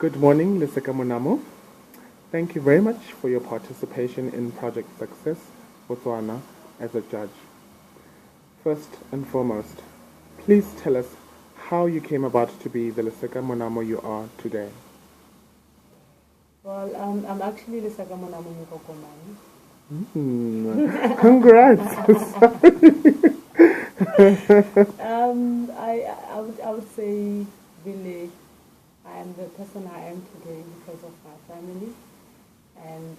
Good morning, Leseka Monamo. Thank you very much for your participation in Project Success Botswana as a judge. First and foremost, please tell us how you came about to be the Leseka Monamo you are today. Well, I'm actually Leseka Monamo-Mukokomani. Congrats! I would say really I am the person I am today because of my family and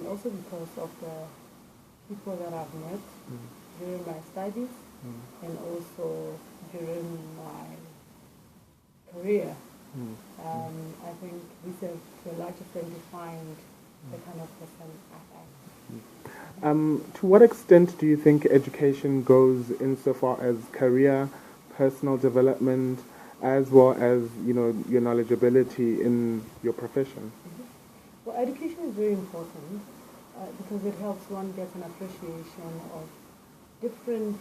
also because of the people that I've met during my studies and also during my career. I think these have to a large extent defined the kind of person I am. To what extent do you think education goes insofar as career, personal development, as well as, your knowledgeability in your profession? Well, education is very important because it helps one get an appreciation of different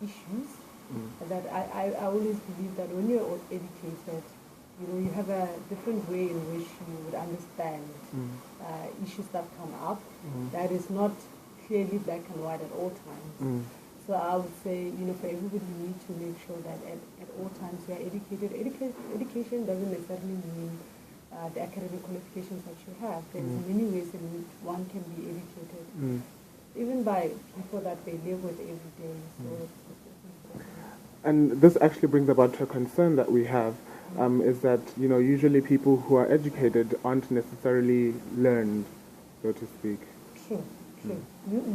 issues. That I always believe that when you're educated, you have a different way in which you would understand issues that come up. That is not clearly black and white at all times. So I would say, for everybody, you need to make sure that at all times you are educated. Education doesn't necessarily mean the academic qualifications that you have. There's many ways in which one can be educated, even by people that they live with every day. So and this actually brings about to a concern that we have, is that, usually people who are educated aren't necessarily learned, so to speak. True.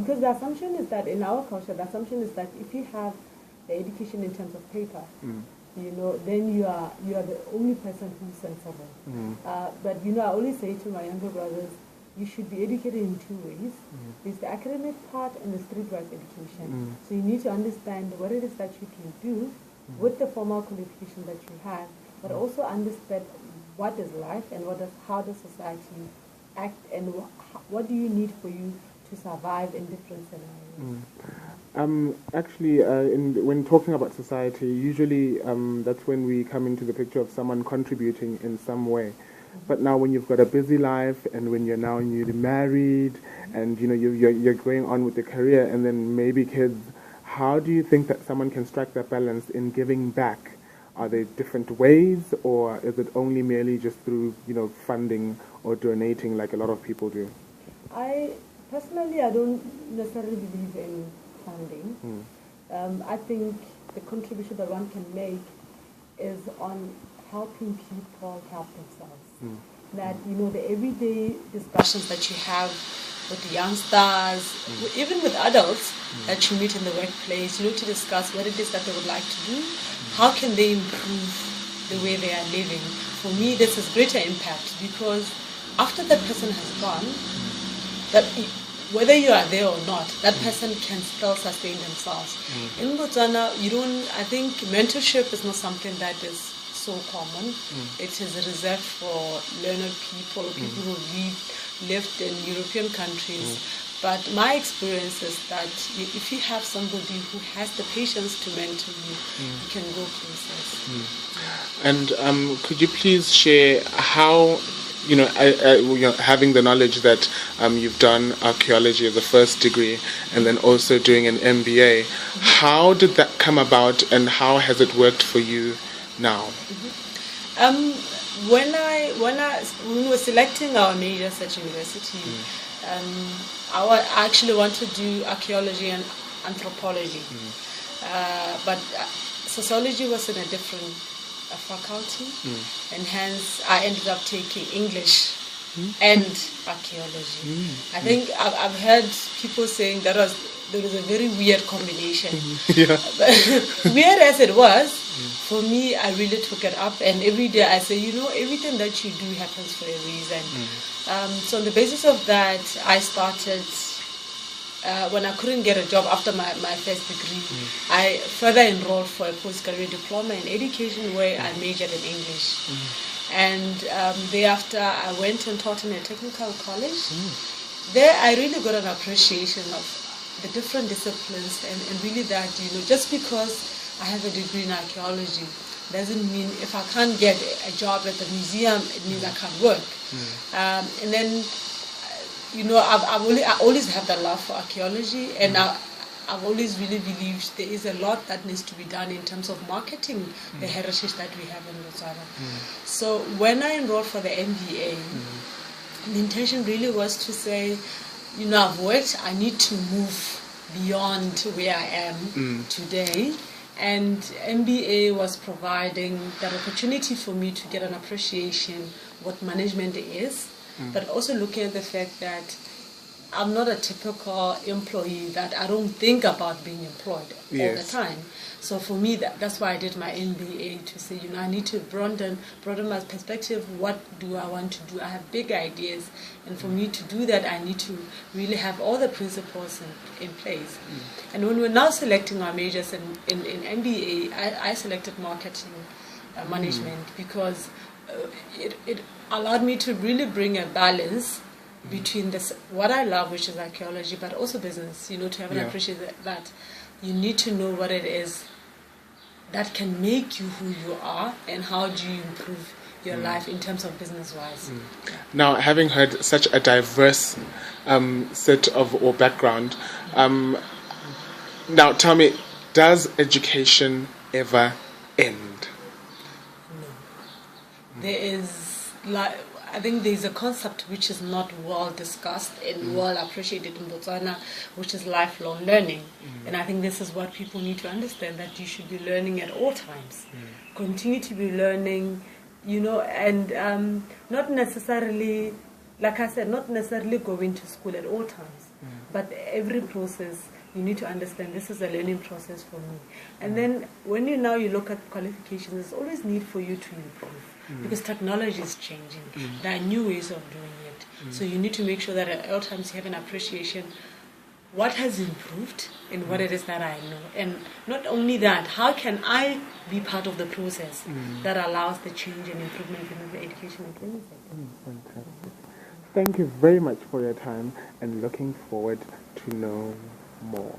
Because the assumption is that in our culture, the assumption is that if you have the education in terms of paper, then you are the only person who's sensible. But I always say to my younger brothers, you should be educated in two ways. There's the academic part and the streetwise education. So you need to understand what it is that you can do with the formal qualification that you have, but also understand what is life and how does society act and what do you need for you to survive in different scenarios. Actually, when talking about society, usually that's when we come into the picture of someone contributing in some way. But now when you've got a busy life and when you're now newly married and you're going on with your career and then maybe kids, how do you think that someone can strike that balance in giving back? Are there different ways, or is it only merely just through funding or donating like a lot of people do? Personally, I don't necessarily believe in funding. I think the contribution that one can make is on helping people help themselves. That, the everyday discussions that you have with the youngsters, even with adults that you meet in the workplace, to discuss what it is that they would like to do, how can they improve the way they are living. For me, this has greater impact because after that person has gone, that whether you are there or not, that person can still sustain themselves. In Botswana, I think mentorship is not something that is so common. It is reserved for learned people, people who lived in European countries. But my experience is that if you have somebody who has the patience to mentor you, you can go places. And could you please share how, having the knowledge that you've done archaeology as a first degree and then also doing an MBA, how did that come about and how has it worked for you now? When we were selecting our majors at university, I actually wanted to do archaeology and anthropology, but sociology was in a different faculty, and hence I ended up taking English and archaeology. I think I've heard people saying there was a very weird combination. Weird as it was, for me, I really took it up, and every day I say, everything that you do happens for a reason. So on the basis of that, I started, when I couldn't get a job after my first degree, I further enrolled for a post-career diploma in education where I majored in English. And thereafter, I went and taught in a technical college. There, I really got an appreciation of the different disciplines and really that, just because I have a degree in archaeology doesn't mean if I can't get a job at the museum, it means I can't work. And then, I always have the love for archaeology, and I've always really believed there is a lot that needs to be done in terms of marketing the heritage that we have in Botswana. So when I enrolled for the MBA, the intention really was to say, I've worked, I need to move beyond where I am today. And MBA was providing that opportunity for me to get an appreciation what management is, but also looking at the fact that I'm not a typical employee, that I don't think about being employed all the time. So for me, that's why I did my MBA, to say, I need to broaden my perspective. What do I want to do? I have big ideas. And for me to do that, I need to really have all the principles in place. And when we're now selecting our majors in MBA, I selected marketing management because it allowed me to really bring a balance between what I love, which is archaeology, but also business, to have an appreciation that you need to know what it is that can make you who you are, and how do you improve your life in terms of business-wise. Now, having heard such a diverse set of background, now tell me, does education ever end? No. There is, I think there is a concept which is not well discussed and well appreciated in Botswana, which is lifelong learning. And I think this is what people need to understand, that you should be learning at all times. Continue to be learning, and not necessarily, like I said, not necessarily going to school at all times. But every process, you need to understand this is a learning process for me. And then when you look at qualifications, there's always need for you to improve. Because technology is changing. There are new ways of doing it. So you need to make sure that at all times you have an appreciation what has improved and what it is that I know. And not only that, how can I be part of the process that allows the change and improvement in the education and training sector. Fantastic. Thank you very much for your time, and looking forward to know more.